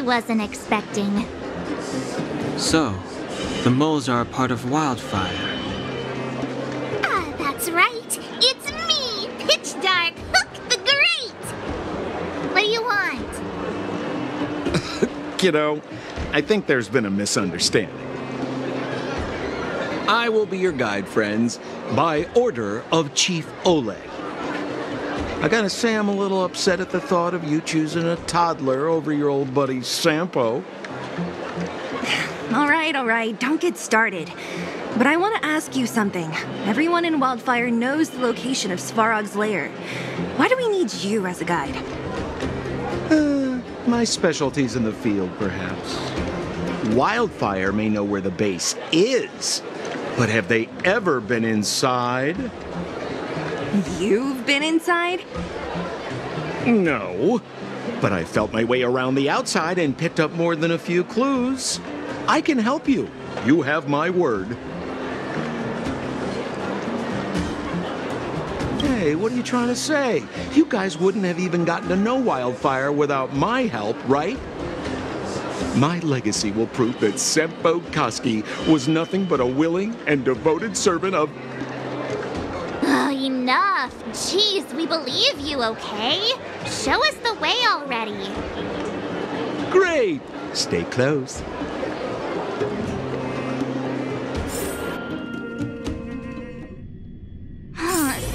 wasn't expecting. So, the moles are a part of Wildfire. Ah, that's right. It's me, Pitch Dark Hook the Great. What do you want? Kiddo, I think there's been a misunderstanding. I will be your guide, friends, by order of Chief Oleg. I gotta say I'm a little upset at the thought of you choosing a toddler over your old buddy Sampo. All right, don't get started. But I want to ask you something. Everyone in Wildfire knows the location of Svarog's lair. Why do we need you as a guide? My specialty's in the field, perhaps. Wildfire may know where the base is, but have they ever been inside? You've been inside? No, but I felt my way around the outside and picked up more than a few clues. I can help you. You have my word. Hey, what are you trying to say? You guys wouldn't have even gotten to know Wildfire without my help, right? My legacy will prove that Sempo Koski was nothing but a willing and devoted servant of... Oh, enough. Jeez, we believe you, okay? Show us the way already. Great! Stay close.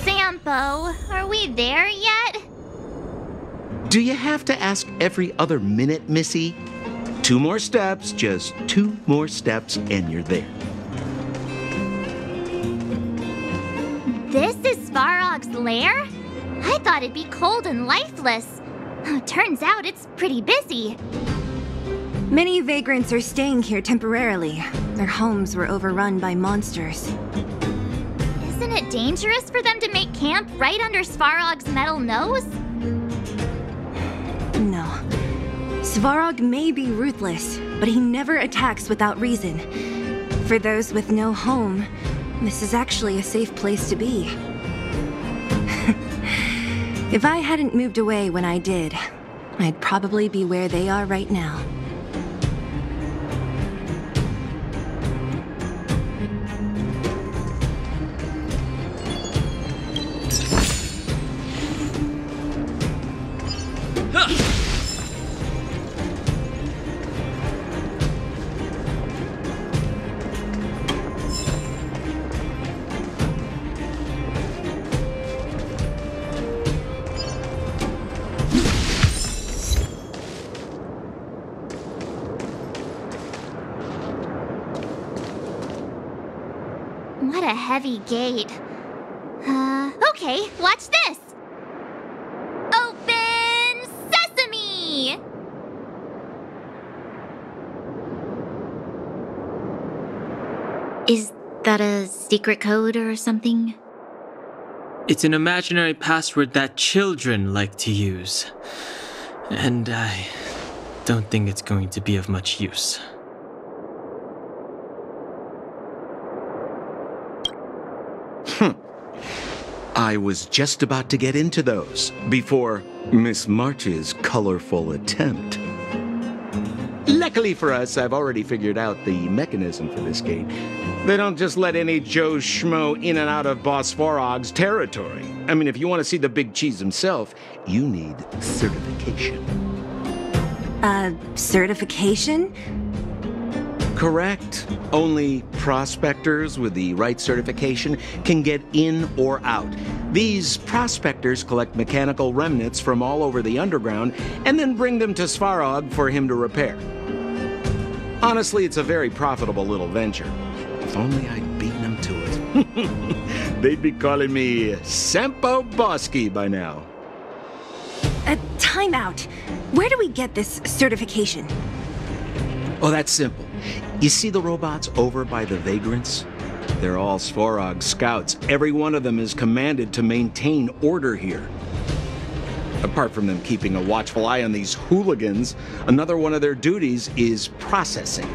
Sampo, are we there yet? Do you have to ask every other minute, Missy? 2 more steps, just 2 more steps, and you're there. This is Svarog's lair? I thought it'd be cold and lifeless. Turns out it's pretty busy. Many vagrants are staying here temporarily. Their homes were overrun by monsters. Isn't it dangerous for them to make camp right under Svarog's metal nose? No. Svarog may be ruthless, but he never attacks without reason. For those with no home, this is actually a safe place to be. If I hadn't moved away when I did, I'd probably be where they are right now. What a heavy gate. Okay, watch this! Open sesame! Is that a secret code or something? It's an imaginary password that children like to use. And I don't think it's going to be of much use. I was just about to get into those before Miss March's colorful attempt. Luckily for us, I've already figured out the mechanism for this gate. They don't just let any Joe Schmo in and out of Boss Svarog's territory. I mean, if you want to see the big cheese himself, you need certification. Certification? Correct. Only prospectors with the right certification can get in or out. These prospectors collect mechanical remnants from all over the underground and then bring them to Svarog for him to repair. Honestly, it's a very profitable little venture. If only I'd beaten them to it. They'd be calling me Sampo Bosky by now. Time out. Where do we get this certification? Oh, that's simple. You see the robots over by the vagrants? They're all Svarog scouts. Every one of them is commanded to maintain order here. Apart from them keeping a watchful eye on these hooligans, another one of their duties is processing.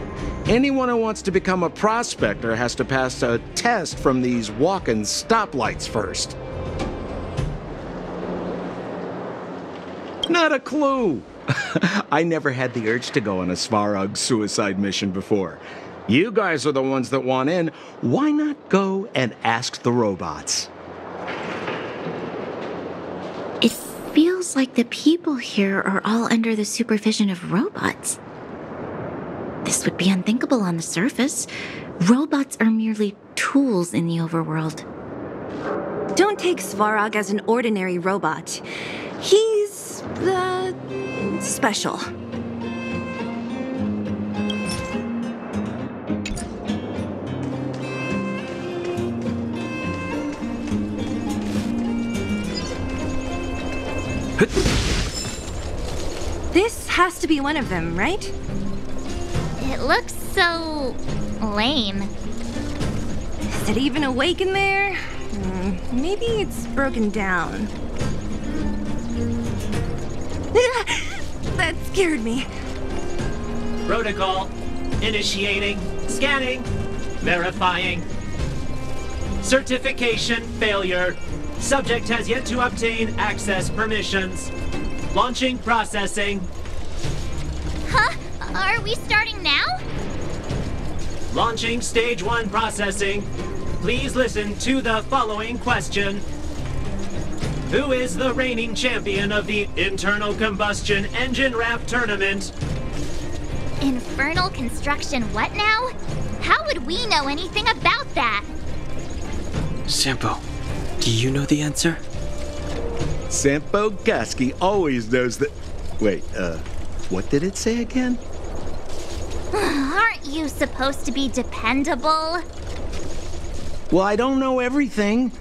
Anyone who wants to become a prospector has to pass a test from these walk-in stoplights first. Not a clue. I never had the urge to go on a Svarog suicide mission before. You guys are the ones that want in. Why not go and ask the robots? It feels like the people here are all under the supervision of robots. This would be unthinkable on the surface. Robots are merely tools in the overworld. Don't take Svarog as an ordinary robot. He's, special. This has to be one of them, right? It looks so lame. Is it even awake in there? Maybe it's broken down. That scared me. Protocol. Initiating. Scanning. Verifying. Certification failure. Subject has yet to obtain access permissions. Launching processing. Huh? Are we starting now? Launching stage 1 processing. Please listen to the following question. Who is the reigning champion of the Internal Combustion Engine Wrap Tournament? Infernal construction what now? How would we know anything about that? Sampo, do you know the answer? Sampo Gaski always knows that... Wait, what did it say again? Aren't you supposed to be dependable? Well, I don't know everything.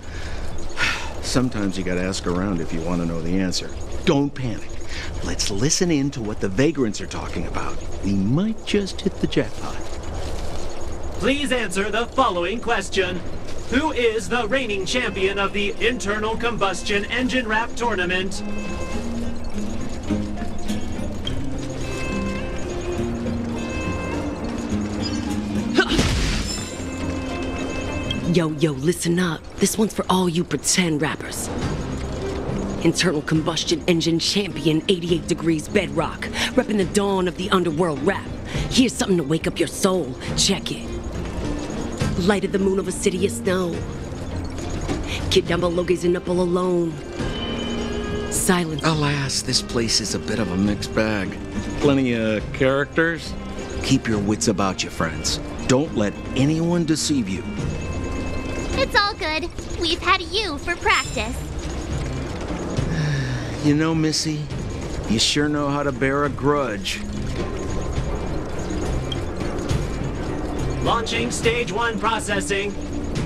Sometimes you gotta ask around if you want to know the answer. Don't panic. Let's listen in to what the vagrants are talking about. We might just hit the jackpot. Please answer the following question. Who is the reigning champion of the Internal Combustion Engine Wrap Tournament? Yo, listen up. This one's for all you pretend rappers. Internal Combustion Engine Champion, 88 Degrees Bedrock, repping the dawn of the underworld rap. Here's something to wake up your soul. Check it. Light of the moon of a city of snow. Kid down below gazing up all alone. Silence. Alas, this place is a bit of a mixed bag. Plenty of characters. Keep your wits about you, friends. Don't let anyone deceive you. It's all good. We've had you for practice. You know, Missy, you sure know how to bear a grudge. Launching stage 1 processing.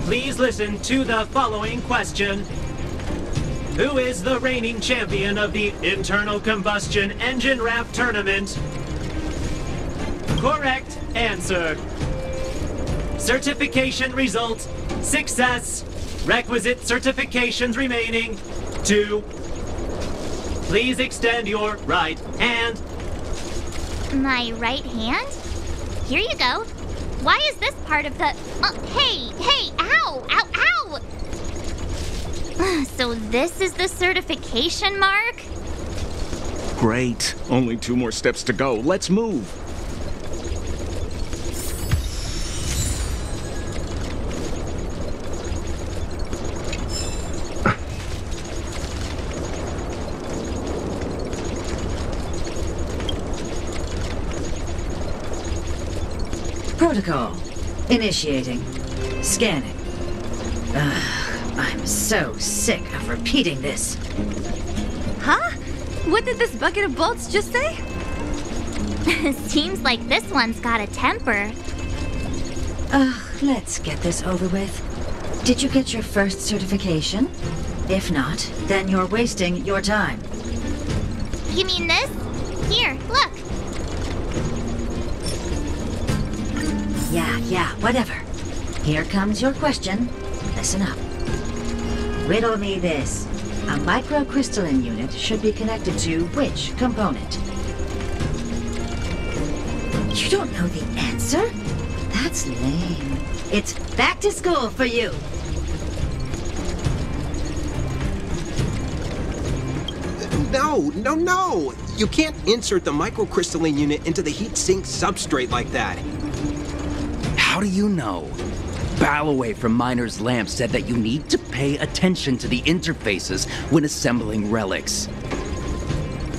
Please listen to the following question. Who is the reigning champion of the Internal Combustion Engine Wrap Tournament? Correct answer. Certification result. Success. Requisite certifications remaining. 2. Please extend your right hand. My right hand? Here you go. Why is this part of the... hey, ow, ow, ow! So this is the certification mark? Great. Only 2 more steps to go. Let's move. Protocol. Initiating. Scanning. I'm so sick of repeating this. Huh? What did this bucket of bolts just say? Seems like this one's got a temper. Let's get this over with. Did you get your first certification? If not, then you're wasting your time. You mean this? Here, look. Yeah, whatever. Here comes your question. Listen up. Riddle me this. A microcrystalline unit should be connected to which component? You don't know the answer? That's lame. It's back to school for you. No! You can't insert the microcrystalline unit into the heat-sink substrate like that. How do you know? Balloway from Miner's Lamp said that you need to pay attention to the interfaces when assembling relics.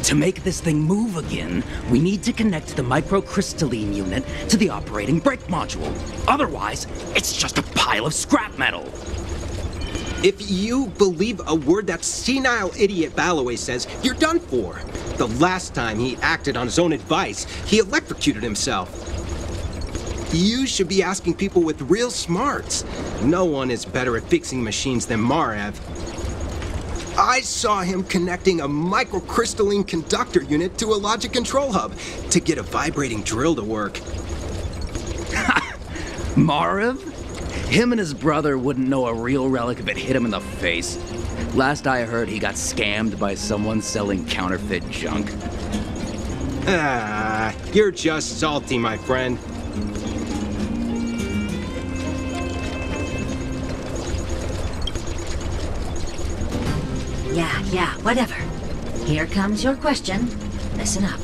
To make this thing move again, we need to connect the microcrystalline unit to the operating brake module. Otherwise, it's just a pile of scrap metal. If you believe a word that senile idiot Balloway says, you're done for. The last time he acted on his own advice, he electrocuted himself. You should be asking people with real smarts. No one is better at fixing machines than Marev. I saw him connecting a microcrystalline conductor unit to a logic control hub to get a vibrating drill to work. Marev? Him and his brother wouldn't know a real relic if it hit him in the face. Last I heard, he got scammed by someone selling counterfeit junk. You're just salty, my friend. Yeah, whatever. Here comes your question. Listen up.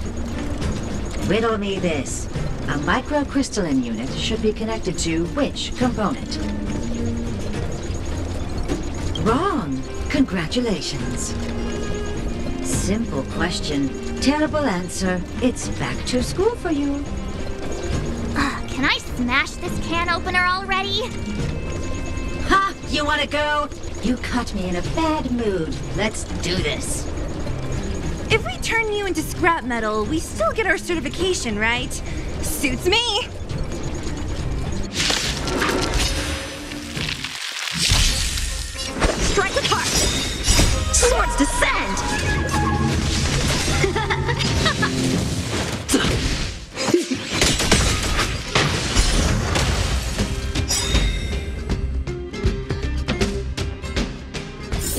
Riddle me this. A microcrystalline unit should be connected to which component? Wrong. Congratulations. Simple question. Terrible answer. It's back to school for you. Can I smash this can opener already? Ha! You wanna go? You caught me in a bad mood. Let's do this. If we turn you into scrap metal, we still get our certification, right? Suits me. Strike apart! Swords descend!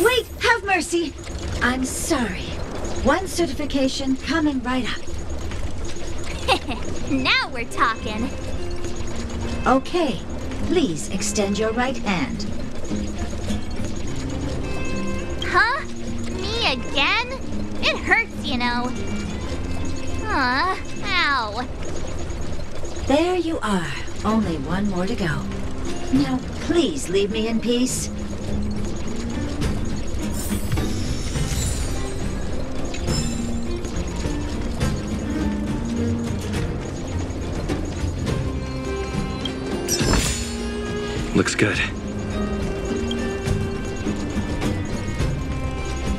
Wait, have mercy. I'm sorry. One certification coming right up. Now we're talking. Okay, please extend your right hand. Huh? Me again? It hurts, you know. Ow. There you are. Only one more to go. Now, please leave me in peace. Looks good.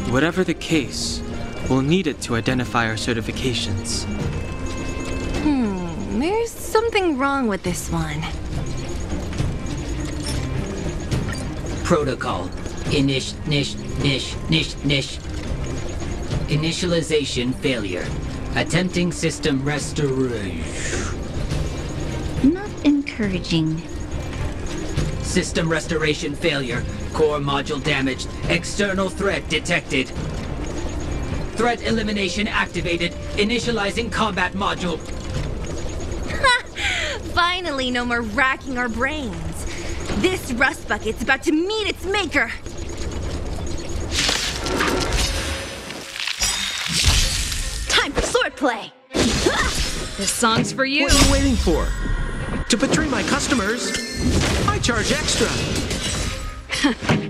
Whatever the case, we'll need it to identify our certifications. There's something wrong with this one. Protocol. Initialization failure. Attempting system restoration. Not encouraging. System restoration failure. Core module damaged. External threat detected. Threat elimination activated. Initializing combat module. Finally, no more racking our brains. This rust bucket's about to meet its maker. Time for swordplay! This song's for you. What are you waiting for? To betray my customers, I charge extra.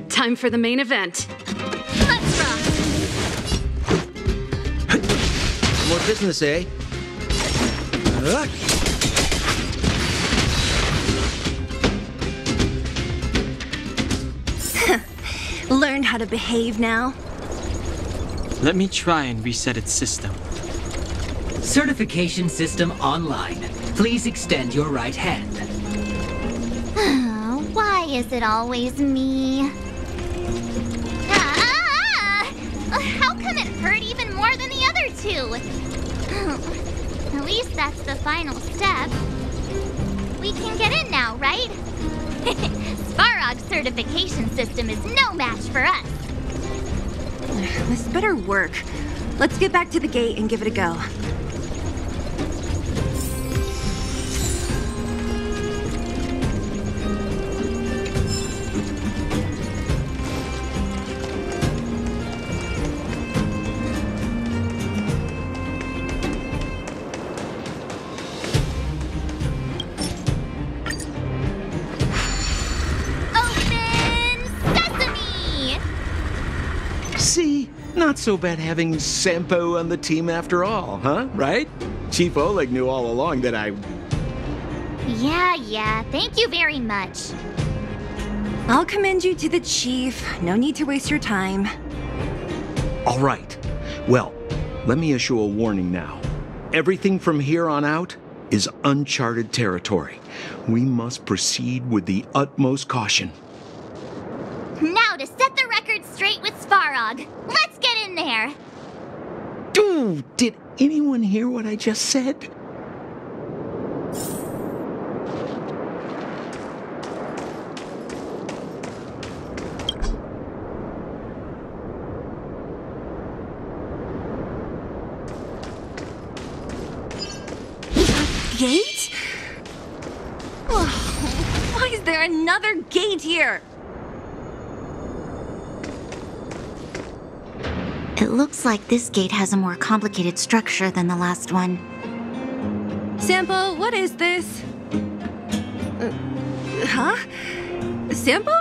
Time for the main event. Let's rock! More business, eh? Learned how to behave now? Let me try and reset its system. Certification system online. Please extend your right hand. Why is it always me? How come it hurt even more than the other two? At least that's the final step. We can get in now, right? Svarog's certification system is no match for us. This better work. Let's get back to the gate and give it a go. so bad having Sampo on the team after all, huh? Right? Chief Oleg knew all along that I... Yeah, thank you very much. I'll commend you to the chief. No need to waste your time. All right. Well, let me issue a warning now. Everything from here on out is uncharted territory. We must proceed with the utmost caution. Now to set the record straight with Svarog. Let's get in there. Dude, did anyone hear what I just said? Gate? Oh, why is there another gate here? It looks like this gate has a more complicated structure than the last one. Sampo, what is this? Huh? Sampo?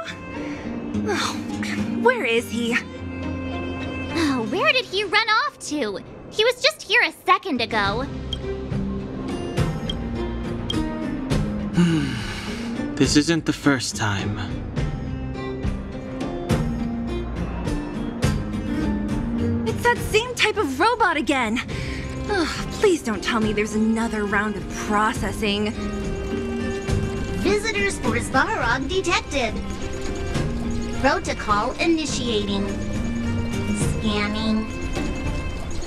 Oh, where is he? Oh, where did he run off to? He was just here a second ago. This isn't the first time. It's that same type of robot again. Ugh, please don't tell me there's another round of processing. Visitors for Svarog detected. Protocol initiating. Scanning.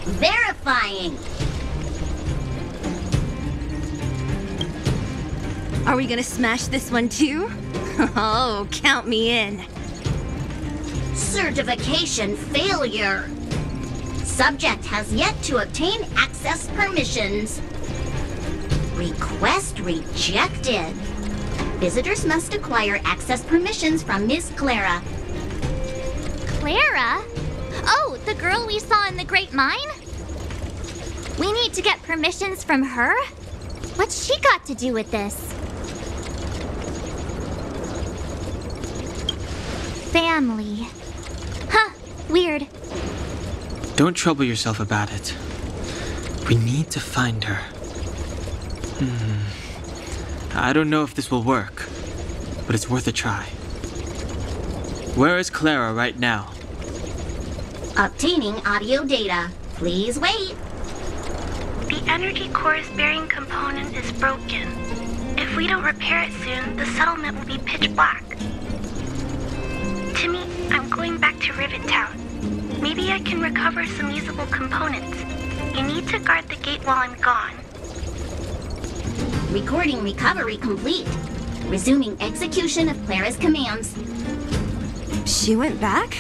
Verifying. Are we gonna smash this one too? Oh, count me in. Certification failure. Subject has yet to obtain access permissions. Request rejected. Visitors must acquire access permissions from Miss Clara. Clara? Oh, the girl we saw in the Great Mine? We need to get permissions from her? What's she got to do with this? Family. Huh, weird. Don't trouble yourself about it. We need to find her. I don't know if this will work, but it's worth a try. Where is Clara right now? Obtaining audio data. Please wait. The energy core's bearing component is broken. If we don't repair it soon, the settlement will be pitch black. Timmy, I'm going back to Rivet Town. Maybe I can recover some usable components. You need to guard the gate while I'm gone. Recording recovery complete. Resuming execution of Clara's commands. She went back?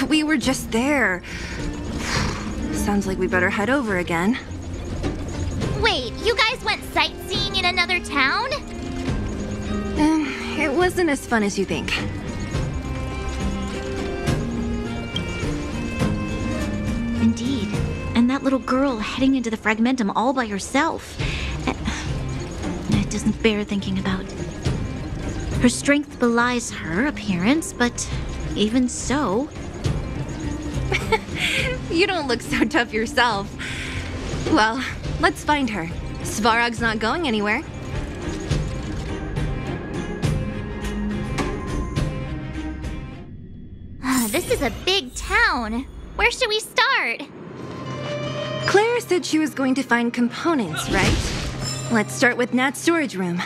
We were just there. Sounds like we better head over again. Wait, you guys went sightseeing in another town? It wasn't as fun as you think. Indeed. And that little girl heading into the Fragmentum all by herself. It doesn't bear thinking about. Her strength belies her appearance, but even so... You don't look so tough yourself. Well, let's find her. Svarog's not going anywhere. This is a big town. Where should we start? Claire said she was going to find components, right? Let's start with Nat's storage room.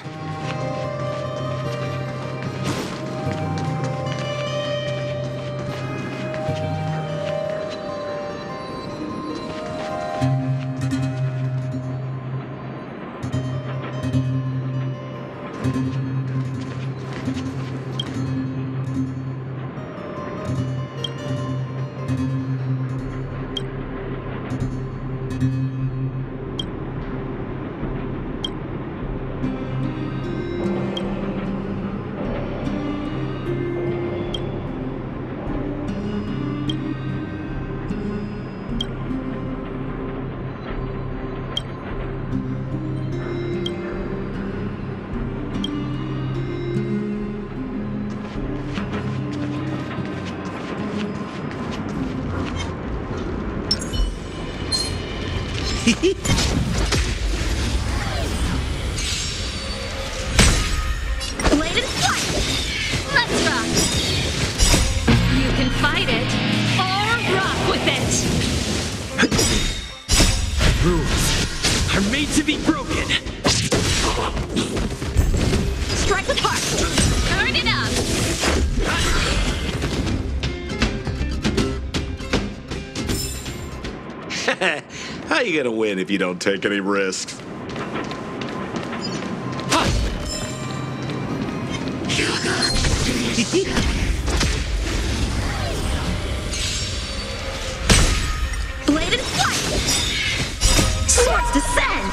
Bladed flight! Let's rock! You can fight it, or rock with it! Rules are made to be broken. Strike with heart! Turn it up! How you gonna win if you don't take any risks? Bladed flight! Swords descend!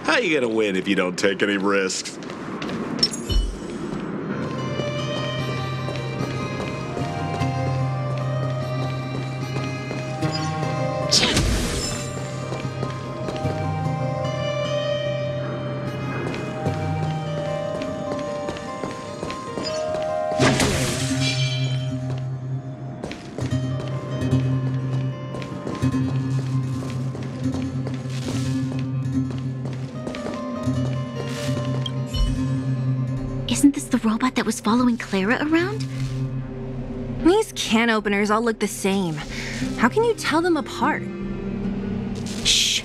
How you gonna win if you don't take any risks? Isn't this the robot that was following Clara around? These can openers all look the same. How can you tell them apart? Shh!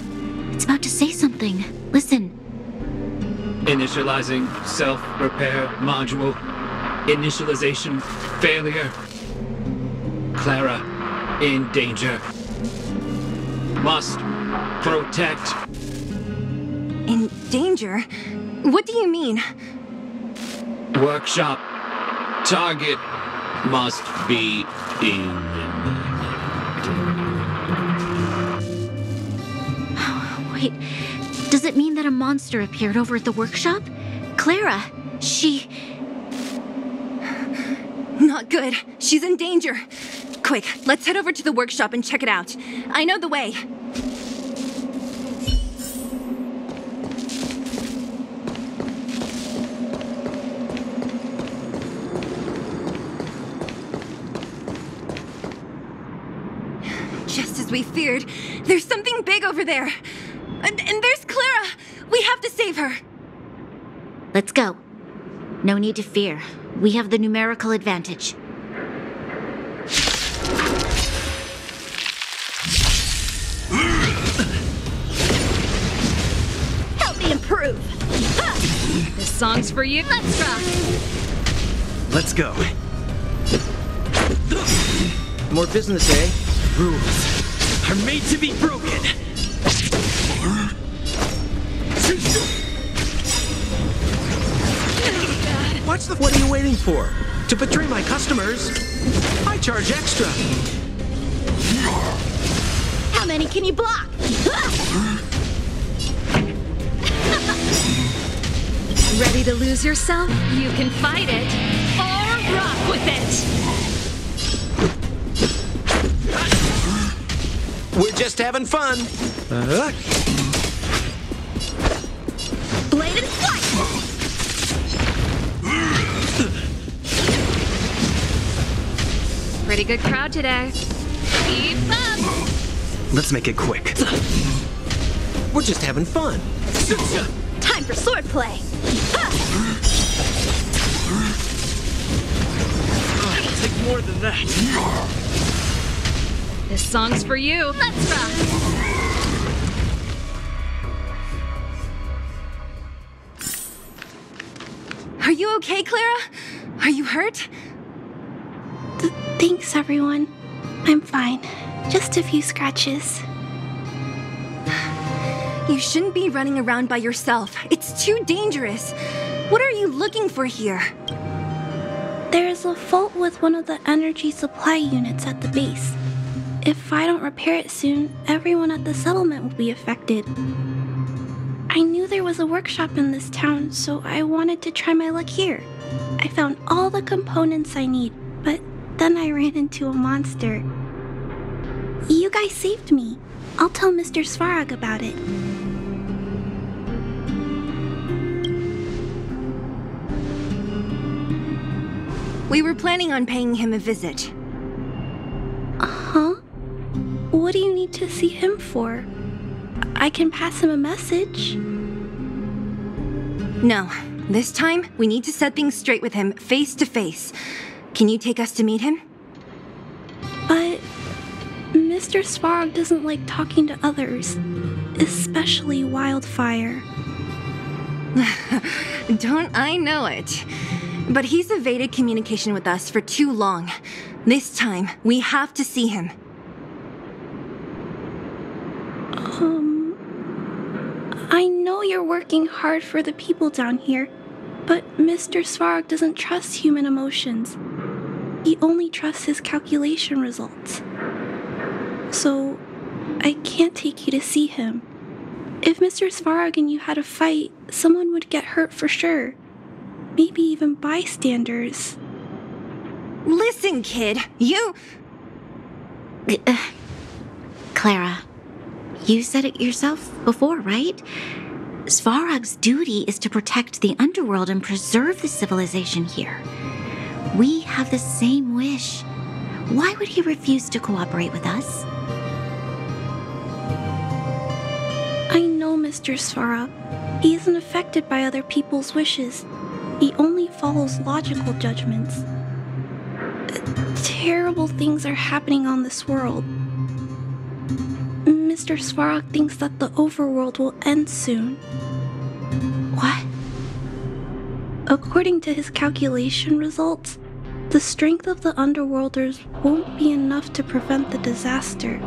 It's about to say something. Listen. Initializing self-repair module. Initialization failure. Clara in danger. Must protect. In danger? What do you mean? Workshop. Target must be Wait, does it mean that a monster appeared over at the workshop? Clara, she... Not good. She's in danger. Quick, let's head over to the workshop and check it out. I know the way. Just as we feared, there's something big over there. And there's Clara! We have to save her! Let's go. No need to fear. We have the numerical advantage. Help me improve! Ha! This song's for you. Let's rock! Let's go. More business, eh? Rules are made to be broken. What are you waiting for? To betray my customers? I charge extra. How many can you block? Ready to lose yourself? You can fight it, or rock with it! We're just having fun. Bladed flight! Pretty good crowd today. Keep up! Let's make it quick. We're just having fun. Time for swordplay! It'll take more than that. This song's for you. Let's rock! Are you okay, Clara? Are you hurt? Thanks, everyone. I'm fine. Just a few scratches. You shouldn't be running around by yourself. It's too dangerous. What are you looking for here? There is a fault with one of the energy supply units at the base. If I don't repair it soon, everyone at the settlement will be affected. I knew there was a workshop in this town, so I wanted to try my luck here. I found all the components I need, but then I ran into a monster. You guys saved me. I'll tell Mr. Svarog about it. We were planning on paying him a visit. Huh? What do you need to see him for? I can pass him a message. No. This time, we need to set things straight with him, face to face. Can you take us to meet him? But Mr. Svarog doesn't like talking to others, especially Wildfire. Don't I know it? But he's evaded communication with us for too long. This time, we have to see him. I know you're working hard for the people down here, but Mr. Svarog doesn't trust human emotions. He only trusts his calculation results. So, I can't take you to see him. If Mr. Svarog and you had a fight, someone would get hurt for sure. Maybe even bystanders. Listen, kid, you... Clara, you said it yourself before, right? Svarog's duty is to protect the underworld and preserve the civilization here. We have the same wish. Why would he refuse to cooperate with us? I know Mr. Svarog. He isn't affected by other people's wishes. He only follows logical judgments. Terrible things are happening on this world. Mr. Svarog thinks that the overworld will end soon. What? According to his calculation results, the strength of the Underworlders won't be enough to prevent the disaster.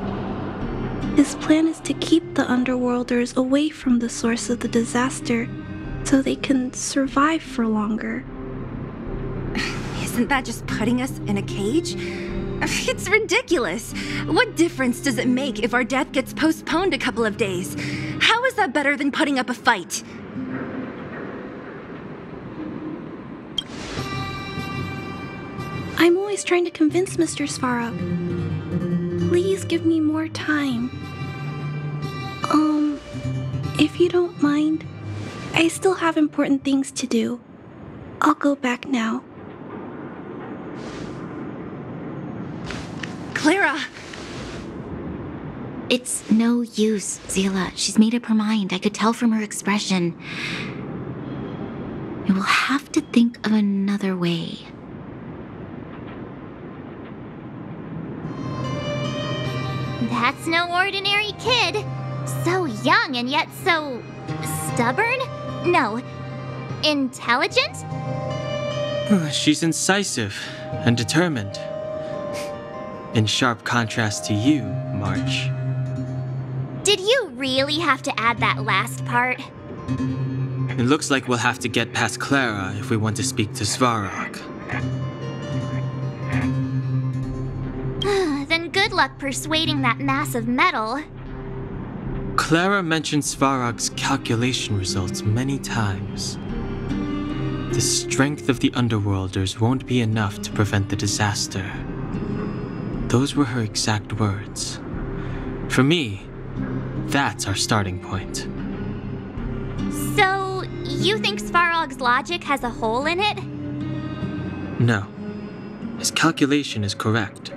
His plan is to keep the Underworlders away from the source of the disaster so they can survive for longer. Isn't that just putting us in a cage? It's ridiculous. What difference does it make if our death gets postponed a couple of days? How is that better than putting up a fight? I'm always trying to convince Mr. Svarog. Please give me more time. If you don't mind, I still have important things to do. I'll go back now. Clara! It's no use, Zila. She's made up her mind. I could tell from her expression. We will have to think of another way. That's no ordinary kid. So young and yet so... stubborn? No. Intelligent? She's incisive and determined. In sharp contrast to you, March. Did you really have to add that last part? It looks like we'll have to get past Clara if we want to speak to Svarog. Then good luck persuading that mass of metal. Clara mentioned Svarog's calculation results many times. The strength of the Underworlders won't be enough to prevent the disaster. Those were her exact words. For me, that's our starting point. So, you think Svarog's logic has a hole in it? No. His calculation is correct.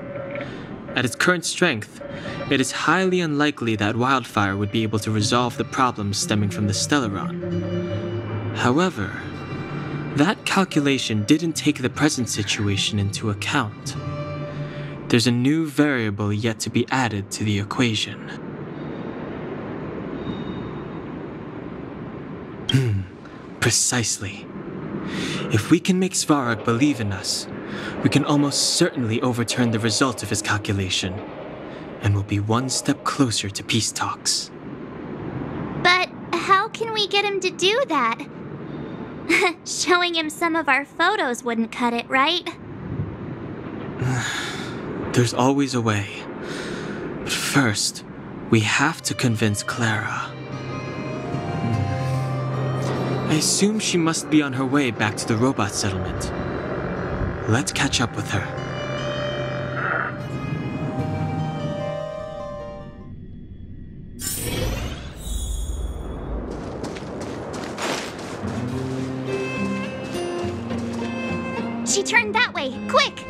At its current strength, it is highly unlikely that Wildfire would be able to resolve the problems stemming from the Stellaron. However, that calculation didn't take the present situation into account. There's a new variable yet to be added to the equation. Precisely. If we can make Svarog believe in us, we can almost certainly overturn the result of his calculation, and we'll be one step closer to peace talks. But how can we get him to do that? Showing him some of our photos wouldn't cut it, right? There's always a way. But first, we have to convince Clara. I assume she must be on her way back to the robot settlement. Let's catch up with her. She turned that way. Quick!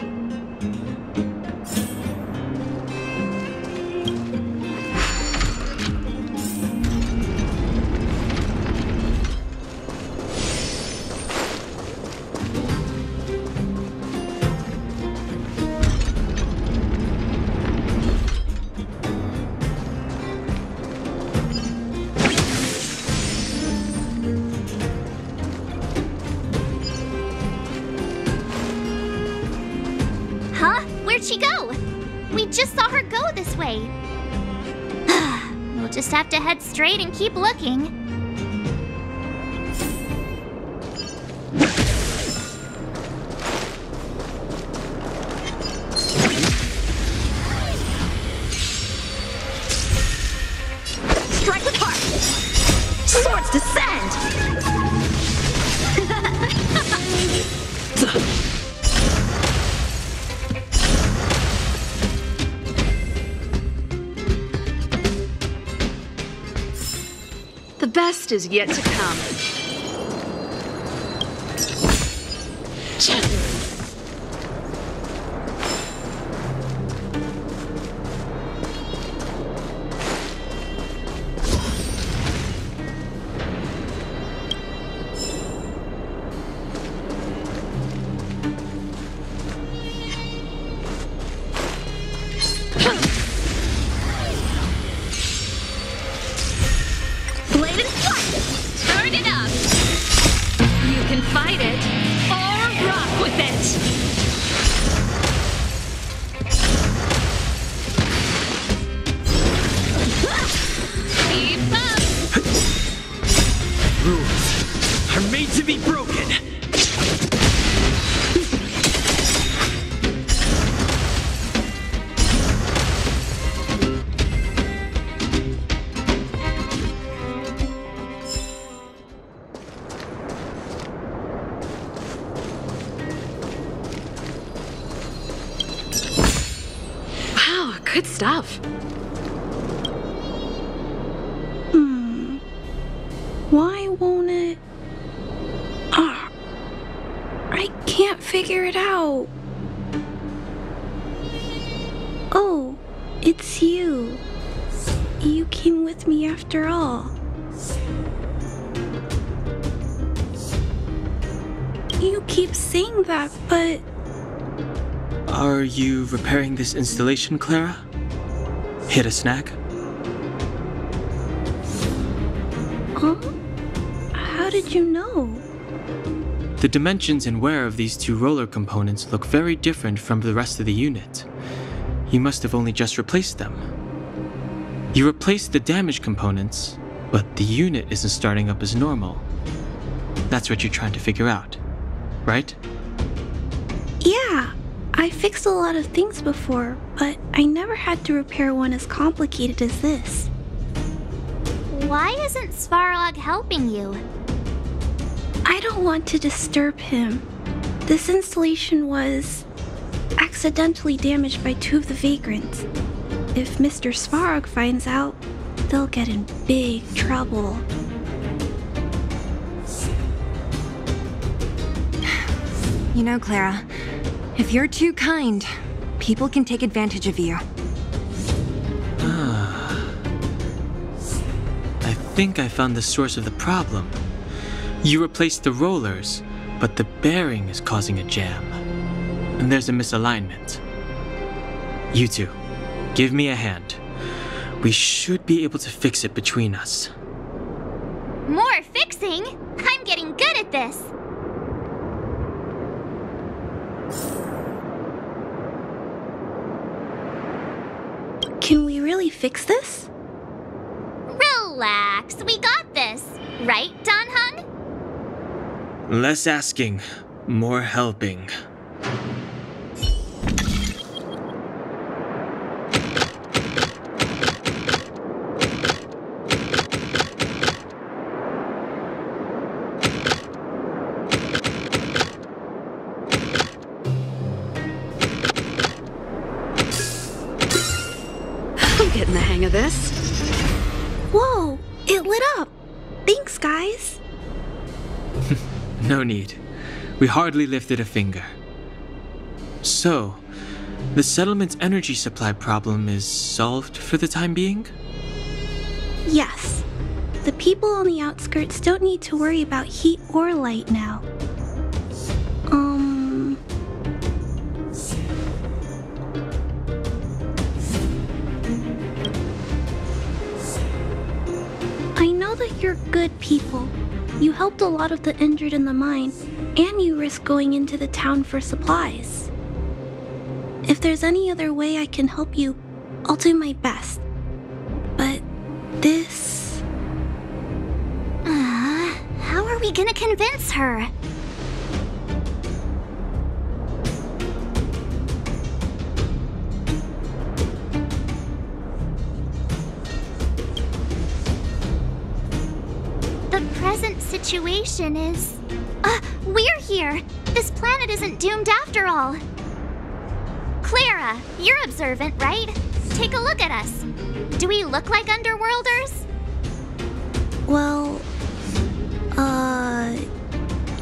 Where'd she go? We just saw her go this way. We'll just have to head straight and keep looking. Strike with heart! Swords descend! The best is yet to come. Good stuff. Why won't it? I can't figure it out. Oh, it's you. You came with me after all. You keep saying that, but... Are you repairing this installation, Clara? Hit a snag? Huh? How did you know? The dimensions and wear of these two roller components look very different from the rest of the unit. You must have only just replaced them. You replaced the damaged components, but the unit isn't starting up as normal. That's what you're trying to figure out, right? Yeah, I fixed a lot of things before, but I never had to repair one as complicated as this. Why isn't Svarog helping you? I don't want to disturb him. This installation was accidentally damaged by two of the vagrants. If Mr. Svarog finds out, they'll get in big trouble. You know, Clara, if you're too kind, people can take advantage of you. I think I found the source of the problem. You replaced the rollers, but the bearing is causing a jam. And there's a misalignment. You two, give me a hand. We should be able to fix it between us. More fixing? I'm getting good at this. Can we really fix this? Relax, we got this. Right, Don Hung? Less asking, more helping. I'm getting the hang of this. Whoa, it lit up. Thanks, guys. No need. We hardly lifted a finger. So, the settlement's energy supply problem is solved for the time being? Yes. The people on the outskirts don't need to worry about heat or light now. I know that you're good people. You helped a lot of the injured in the mine, and you risked going into the town for supplies. If there's any other way I can help you, I'll do my best. But this... How are we gonna convince her? The present situation is... we're here! This planet isn't doomed after all! Clara, you're observant, right? Take a look at us. Do we look like Underworlders? Well,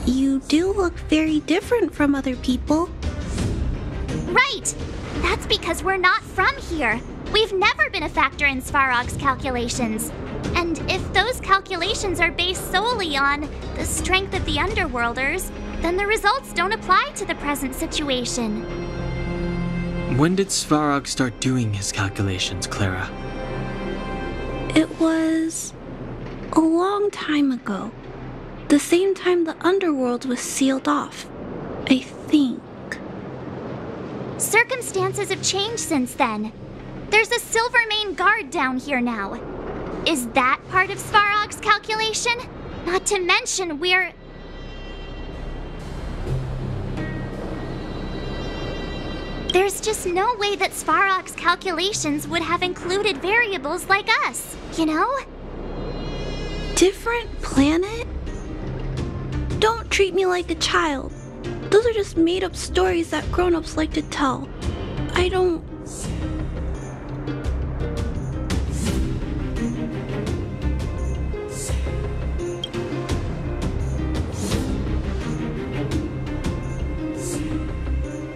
you do look very different from other people. Right! That's because we're not from here. We've never been a factor in Svarog's calculations. And if those calculations are based solely on the strength of the Underworlders, then the results don't apply to the present situation. When did Svarog start doing his calculations, Clara? It was a long time ago. The same time the underworld was sealed off, I think. Circumstances have changed since then. There's a Silvermane guard down here now. Is that part of Svarog's calculation? Not to mention we're... There's just no way that Svarog's calculations would have included variables like us, you know? Different planet? Don't treat me like a child. Those are just made-up stories that grown-ups like to tell. I don't...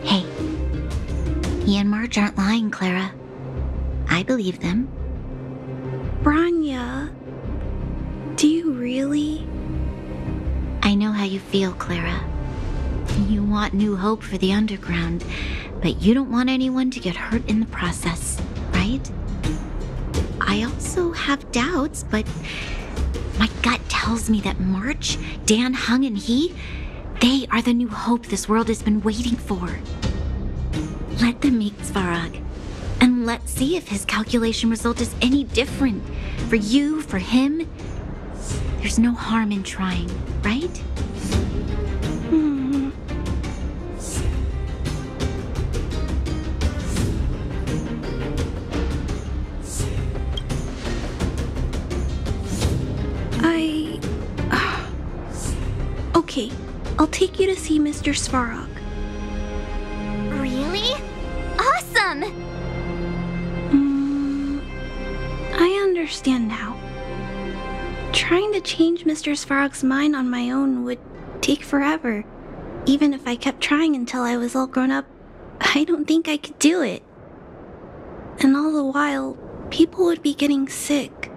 Hey, he and Marge aren't lying, Clara. I believe them. Branya, do you really? I know how you feel, Clara. You want new hope for the underground, but you don't want anyone to get hurt in the process, right? I also have doubts, but my gut tells me that March, Dan, Hung, and he, they are the new hope this world has been waiting for. Let them meet Svarog, and let's see if his calculation result is any different. For you, for him, there's no harm in trying, right? Okay, I'll take you to see Mr. Svarog. Really? Awesome! I understand now. Trying to change Mr. Svarog's mind on my own would take forever. Even if I kept trying until I was all grown up, I don't think I could do it. And all the while, people would be getting sick,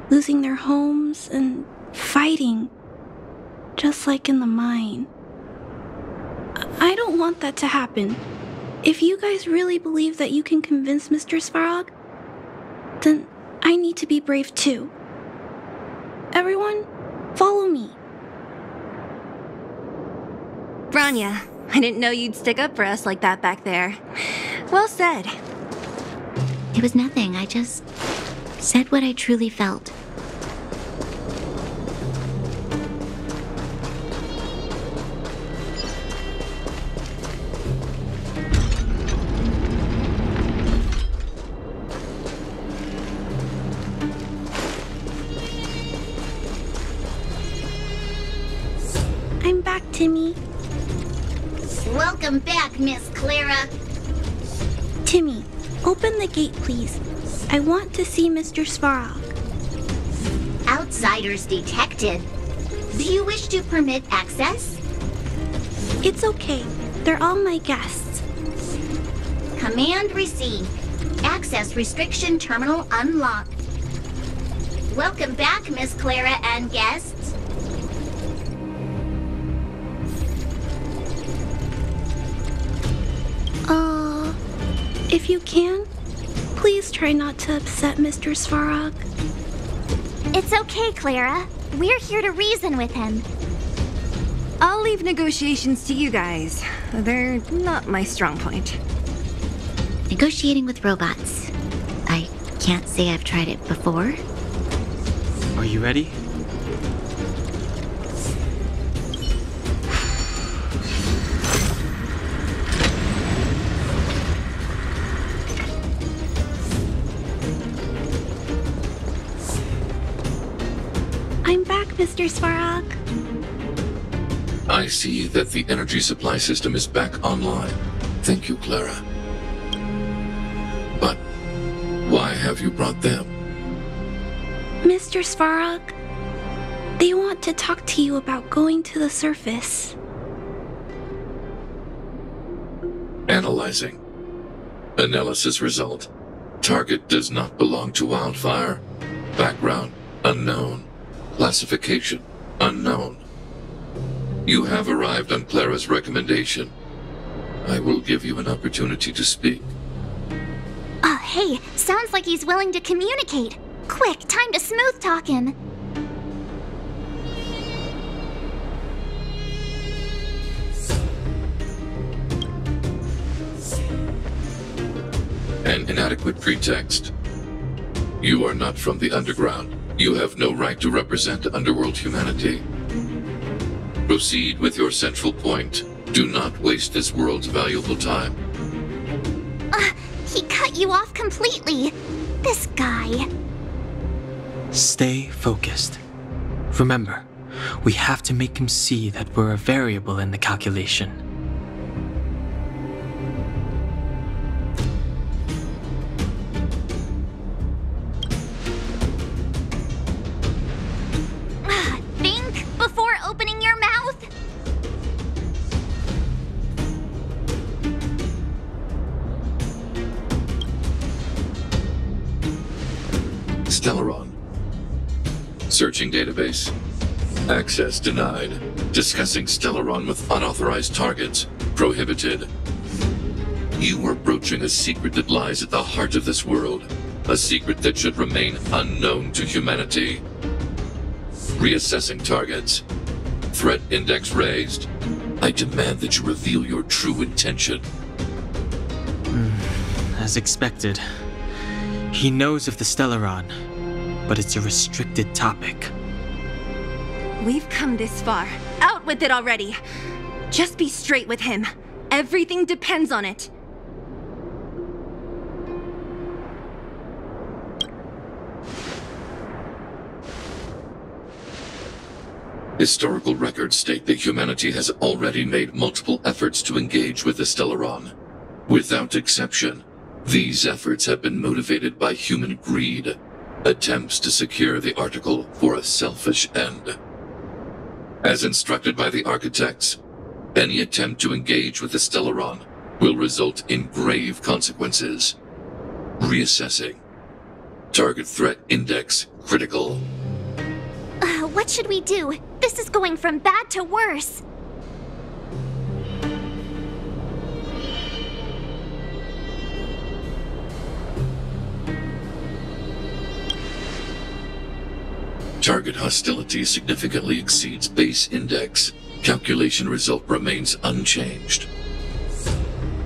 losing their homes, and fighting. Just like in the mine. I don't want that to happen. If you guys really believe that you can convince Mr. Svarog, then I need to be brave too. Everyone, follow me. Branya, I didn't know you'd stick up for us like that back there. Well said. It was nothing. I just said what I truly felt. I'm back, Timmy. Welcome back, Miss Clara. Timmy, open the gate, please. I want to see Mr. Svarog. Outsiders detected. Do you wish to permit access? It's okay. They're all my guests. Command received. Access restriction terminal unlocked. Welcome back, Miss Clara and guests. If you can, please try not to upset Mr. Svarog. It's okay, Clara. We're here to reason with him. I'll leave negotiations to you guys. They're not my strong point. Negotiating with robots. I can't say I've tried it before. Are you ready? I'm back, Mr. Svarog. I see that the energy supply system is back online. Thank you, Clara. But why have you brought them? Mr. Svarog, they want to talk to you about going to the surface. Analyzing. Analysis result. Target does not belong to Wildfire. Background unknown. Classification unknown. You have arrived on Clara's recommendation. I will give you an opportunity to speak. Oh, hey, sounds like he's willing to communicate. Quick, time to smooth talk him. An inadequate pretext. You are not from the underground. You have no right to represent underworld humanity. Proceed with your central point. Do not waste this world's valuable time. He cut you off completely. This guy. Stay focused. Remember, we have to make him see that we're a variable in the calculation. Think before opening your mouth. Stellaron. Searching database. Access denied. Discussing Stellaron with unauthorized targets. Prohibited. You are broaching a secret that lies at the heart of this world. A secret that should remain unknown to humanity. Reassessing targets. Threat index raised. I demand that you reveal your true intention. As expected. He knows of the Stellaron, but it's a restricted topic. We've come this far. Out with it already. Just be straight with him. Everything depends on it. Historical records state that humanity has already made multiple efforts to engage with the Stellaron. Without exception, these efforts have been motivated by human greed, attempts to secure the article for a selfish end. As instructed by the architects, any attempt to engage with the Stellaron will result in grave consequences. Reassessing. Target threat index critical. What should we do? This is going from bad to worse. Target hostility significantly exceeds base index. Calculation result remains unchanged.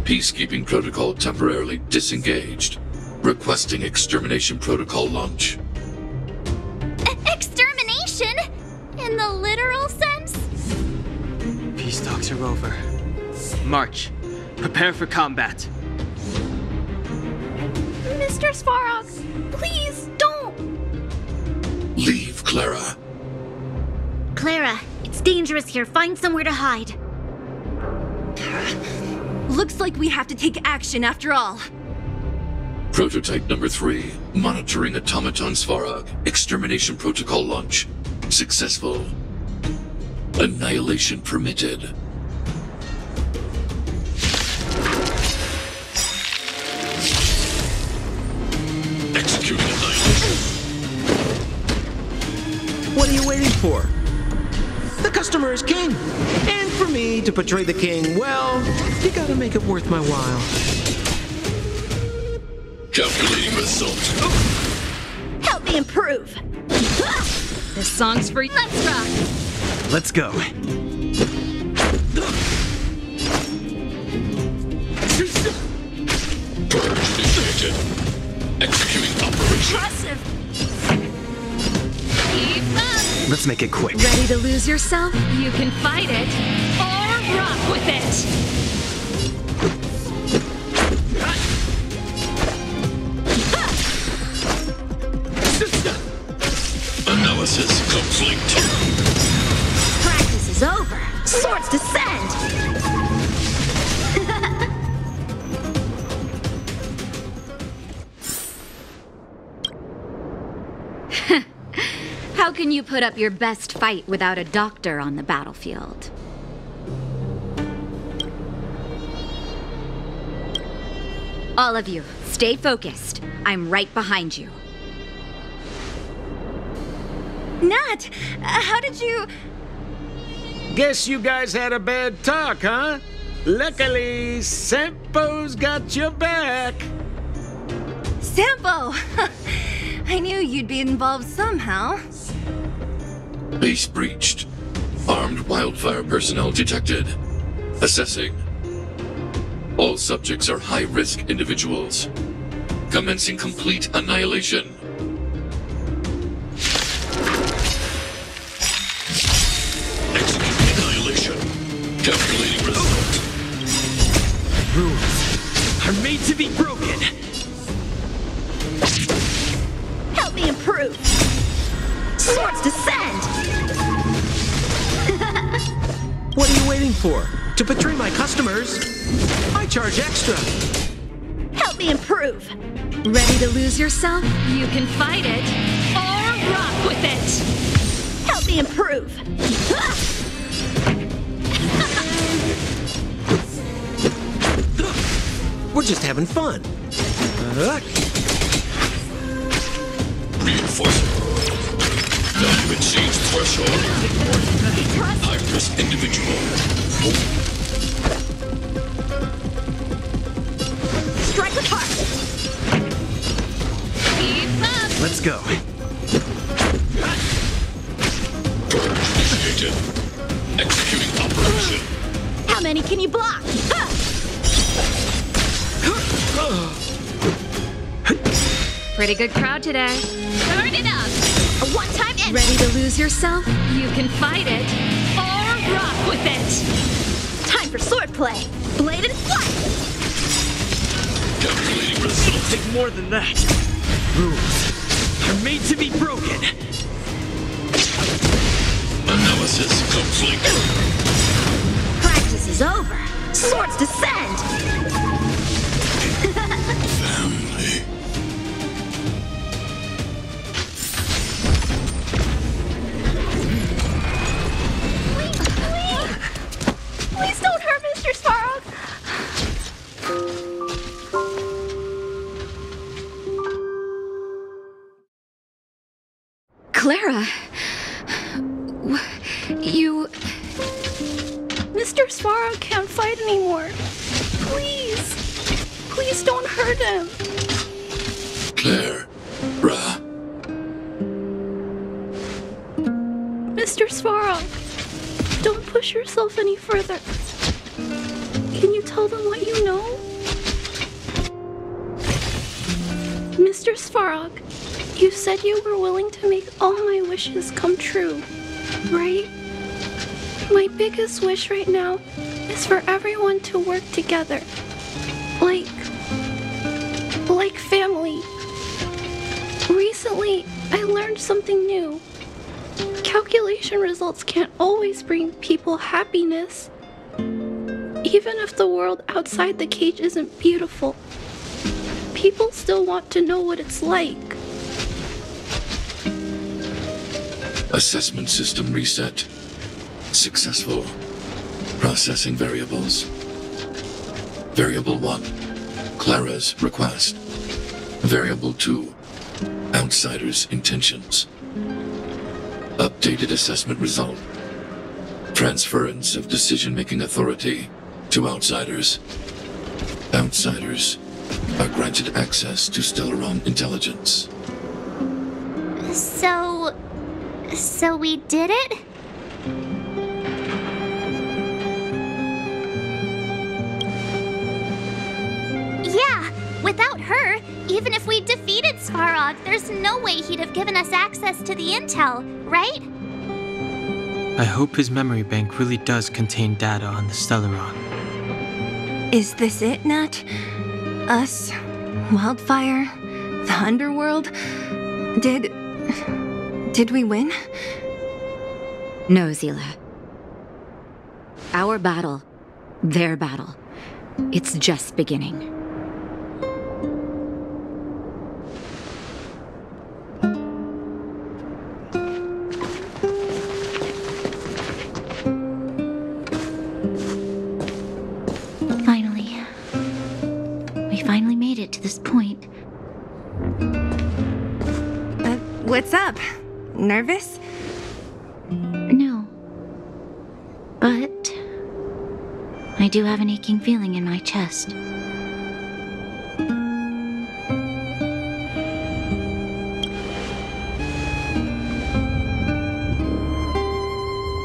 Peacekeeping protocol temporarily disengaged. Requesting extermination protocol launch. Extermination? In the literal sense? Peace talks are over. March. Prepare for combat. Mr. Svarog, please don't! Leave, Clara. Clara, it's dangerous here. Find somewhere to hide. Looks like we have to take action after all. Prototype number 3. Monitoring automaton Svarog. Extermination protocol launch. Successful. Annihilation permitted. Executing annihilation. What are you waiting for? The customer is king. And for me to portray the king, well, you gotta make it worth my while. Calculating result. Help me improve. This song's for you. Let's rock. Let's go. Purge initiated. Executing operation. Impressive. Keep up. Let's make it quick. Ready to lose yourself? You can fight it or rock with it. Analysis complete. Practice is over. Swords descend. How can you put up your best fight without a doctor on the battlefield? All of you, stay focused. I'm right behind you. Nat, how did you... Guess you guys had a bad talk, huh? Luckily, Sampo's got your back. Sampo! I knew you'd be involved somehow. Base breached. Armed wildfire personnel detected. Assessing. All subjects are high-risk individuals. Commencing complete annihilation. Executing annihilation. Calculating result. Rules are made to be broken. Help me improve. Swords descend. What are you waiting for? To portray my customers, I charge extra. Help me improve. Ready to lose yourself? You can fight it or rock with it. Help me improve. We're just having fun. Reinforcement. Value exceeds threshold. High-risk individual. Strike with heart. Keep up. Let's go. Purge initiated. Executing operation. How many can you block? Pretty good crowd today. Turn it up. A one-time end. Ready to lose yourself? You can fight it or rock with it. Time for swordplay. Bladed flight. Calculating result. Take more than that. Rules are made to be broken. Analysis complete. Practice is over. Swords descend. Family. Please don't hurt Mr. Sparrow. Clara, you... Mr. Sparrow can't fight anymore. Please. Please don't hurt him. Claire. Ra. Mr. Sparrow, don't push yourself any further. Can you tell them what you know? Mr. Svarog, you said you were willing to make all my wishes come true, right? My biggest wish right now is for everyone to work together. Like family. Recently, I learned something new. Calculation results can't always bring people happiness. Even if the world outside the cage isn't beautiful, people still want to know what it's like. Assessment system reset. Successful. Processing variables. Variable 1. Clara's request. Variable 2. Outsiders' intentions. Updated assessment result. Transference of decision-making authority to outsiders. Outsiders are granted access to Stellaron intelligence. So we did it? Yeah, without her, even if we defeated Svarog, there's no way he'd have given us access to the intel, right? I hope his memory bank really does contain data on the Stellaron. Is this it, Nat? Us? Wildfire? The underworld? Did we win? No, Zila. Our battle, their battle, it's just beginning. Finally made it to this point. What's up? Nervous? No. But I do have an aching feeling in my chest.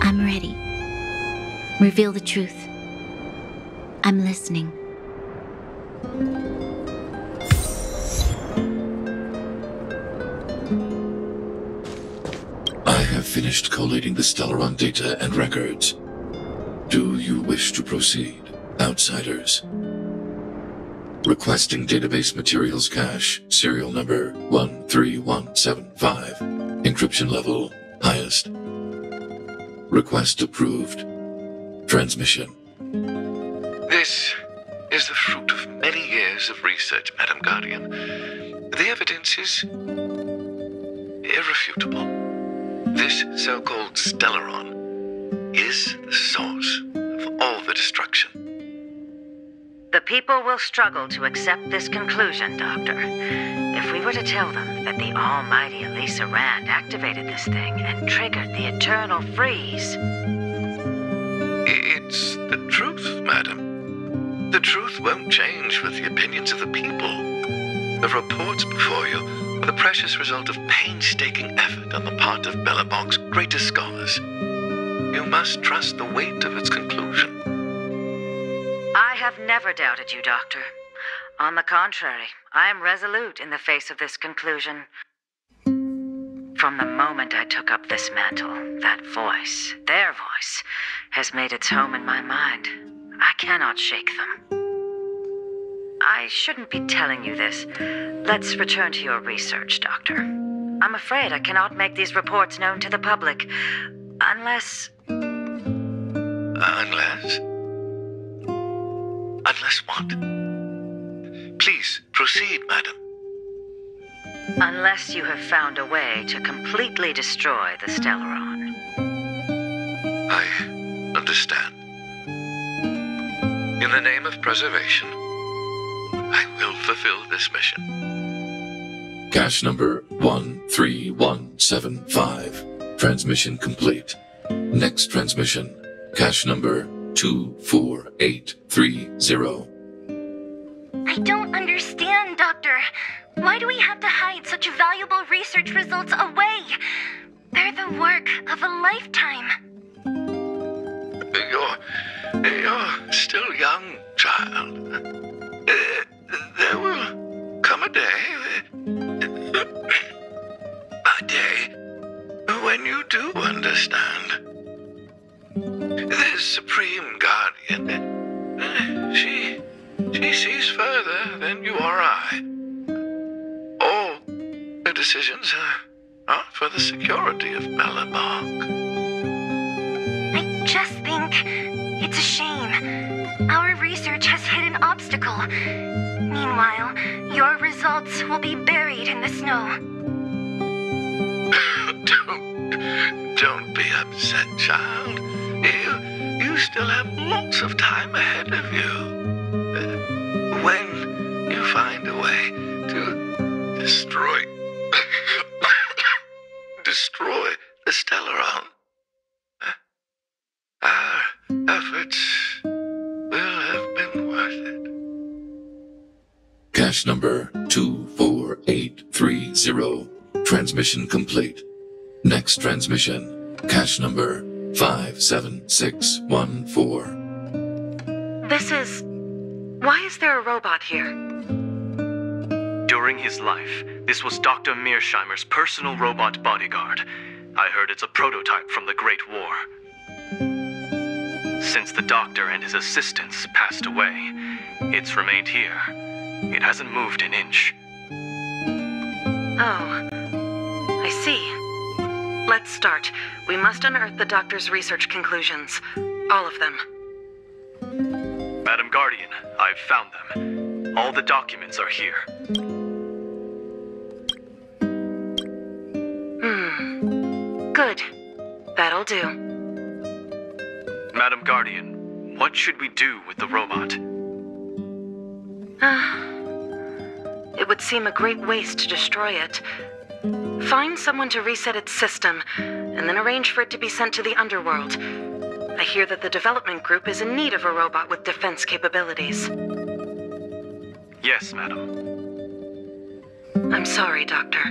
I'm ready. Reveal the truth. I'm listening. Finished collating the Stellaron data and records. Do you wish to proceed, outsiders? Requesting database materials cache, serial number 13175. Encryption level, highest. Request approved. Transmission. This is the fruit of many years of research, Madam Guardian. The evidence is irrefutable. This so-called Stellaron is the source of all the destruction. The people will struggle to accept this conclusion, Doctor. If we were to tell them that the almighty Elisa Rand activated this thing and triggered the eternal freeze... It's the truth, madam. The truth won't change with the opinions of the people. The reports before you are the precious result of painstaking effort on the part of Belobog's greatest scholars. You must trust the weight of its conclusion. I have never doubted you, Doctor. On the contrary, I am resolute in the face of this conclusion. From the moment I took up this mantle, that voice, their voice, has made its home in my mind. I cannot shake them. I shouldn't be telling you this. Let's return to your research, Doctor. I'm afraid I cannot make these reports known to the public, unless... Unless? Unless what? Please, proceed, madam. Unless you have found a way to completely destroy the Stellaron. I understand. In the name of preservation, I will fulfill this mission. Cache number 13175. Transmission complete. Next transmission. Cache number 24830. I don't understand, Doctor. Why do we have to hide such valuable research results away? They're the work of a lifetime. You're still young, child. There will come a day when you do understand. This Supreme Guardian, she sees further than you or I. All her decisions are for the security of Belobog. I just think it's a shame. Our research has hit an obstacle. Meanwhile, your results will be buried in the snow. Don't be upset, child. You still have lots of time ahead of you. When you find a way to destroy destroy the Stellaron. Our efforts will have been worth it. Cache number 24830. Transmission complete. Next transmission. Cache number 57614. This is... Why is there a robot here? During his life, this was Dr. Mearsheimer's personal robot bodyguard. I heard it's a prototype from the Great War. Since the doctor and his assistants passed away, it's remained here. It hasn't moved an inch. Oh, I see. Let's start. We must unearth the doctor's research conclusions. All of them. Madam Guardian, I've found them. All the documents are here. Good. That'll do. Madam Guardian, what should we do with the robot? It would seem a great waste to destroy it. Find someone to reset its system, and then arrange for it to be sent to the underworld. I hear that the development group is in need of a robot with defense capabilities. Yes, madam. I'm sorry, Doctor,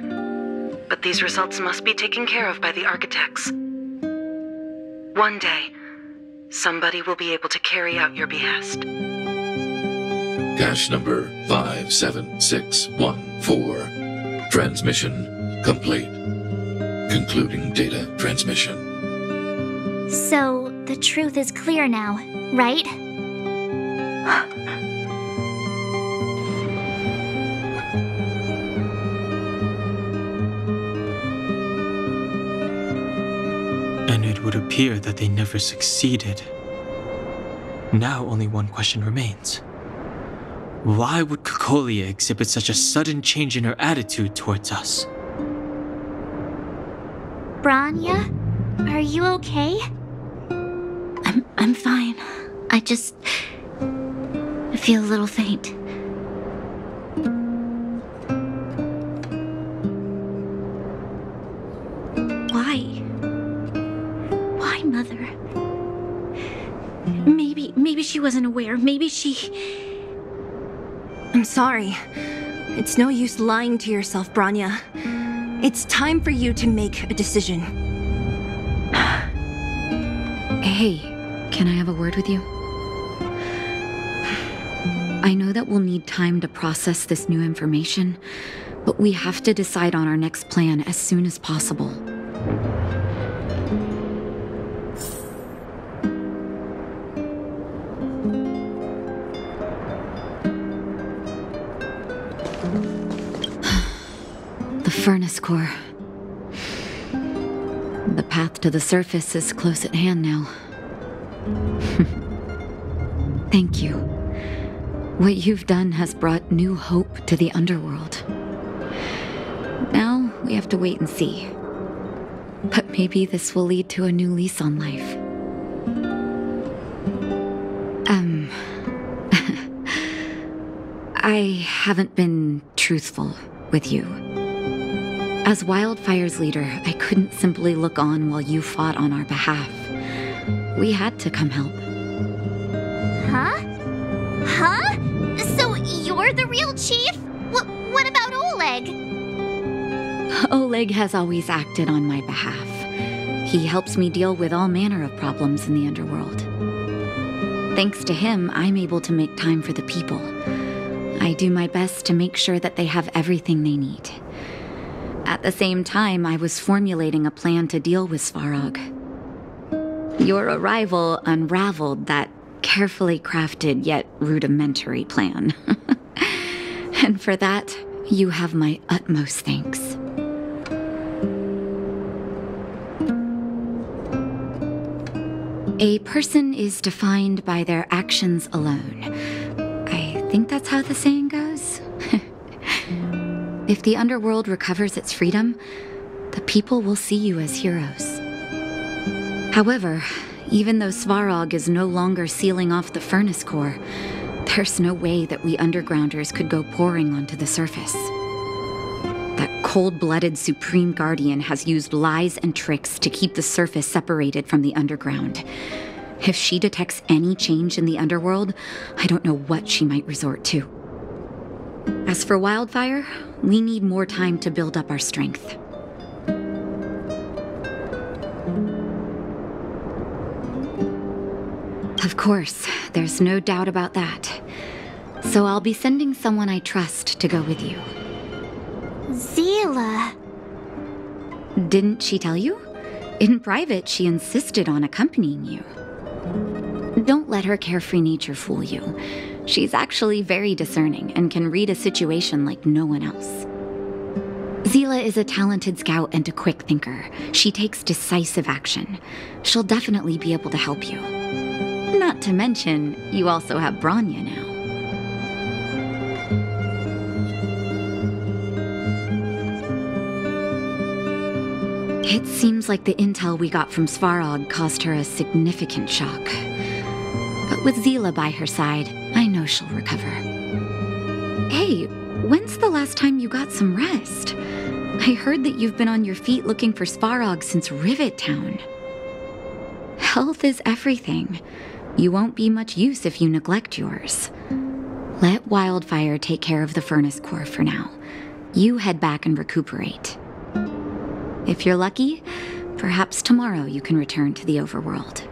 but these results must be taken care of by the architects. One day, somebody will be able to carry out your behest. Cache number 57614. Transmission complete. Concluding data transmission. So, the truth is clear now, right? And it would appear that they never succeeded. Now only one question remains. Why would Cocolia exhibit such a sudden change in her attitude towards us? Branya, are you okay? I'm fine. I feel a little faint. Why, Mother? Maybe she wasn't aware. Maybe she... I'm sorry. It's no use lying to yourself, Branya. It's time for you to make a decision. Hey, can I have a word with you? I know that we'll need time to process this new information, but we have to decide on our next plan as soon as possible. The furnace core. The path to the surface is close at hand now. Thank you. What you've done has brought new hope to the underworld. Now we have to wait and see. But maybe this will lead to a new lease on life. I haven't been truthful with you. As Wildfire's leader, I couldn't simply look on while you fought on our behalf. We had to come help. Huh? Huh? So you're the real chief? What about Oleg? Oleg has always acted on my behalf. He helps me deal with all manner of problems in the underworld. Thanks to him, I'm able to make time for the people. I do my best to make sure that they have everything they need. At the same time, I was formulating a plan to deal with Svarog. Your arrival unraveled that carefully crafted yet rudimentary plan. And for that, you have my utmost thanks. A person is defined by their actions alone. I think that's how the saying goes. If the underworld recovers its freedom, the people will see you as heroes. However, even though Svarog is no longer sealing off the furnace core, there's no way that we undergrounders could go pouring onto the surface. That cold-blooded Supreme Guardian has used lies and tricks to keep the surface separated from the underground. If she detects any change in the underworld, I don't know what she might resort to. As for Wildfire, we need more time to build up our strength. Of course, there's no doubt about that. So I'll be sending someone I trust to go with you. Zila. Didn't she tell you? In private, she insisted on accompanying you. Don't let her carefree nature fool you. She's actually very discerning and can read a situation like no one else. Zila is a talented scout and a quick thinker. She takes decisive action. She'll definitely be able to help you. Not to mention, you also have Branya now. It seems like the intel we got from Svarog caused her a significant shock. But with Zila by her side, I know she'll recover. Hey, when's the last time you got some rest? I heard that you've been on your feet looking for Svarog since Rivet Town. Health is everything. You won't be much use if you neglect yours. Let Wildfire take care of the furnace core for now. You head back and recuperate. If you're lucky, perhaps tomorrow you can return to the overworld.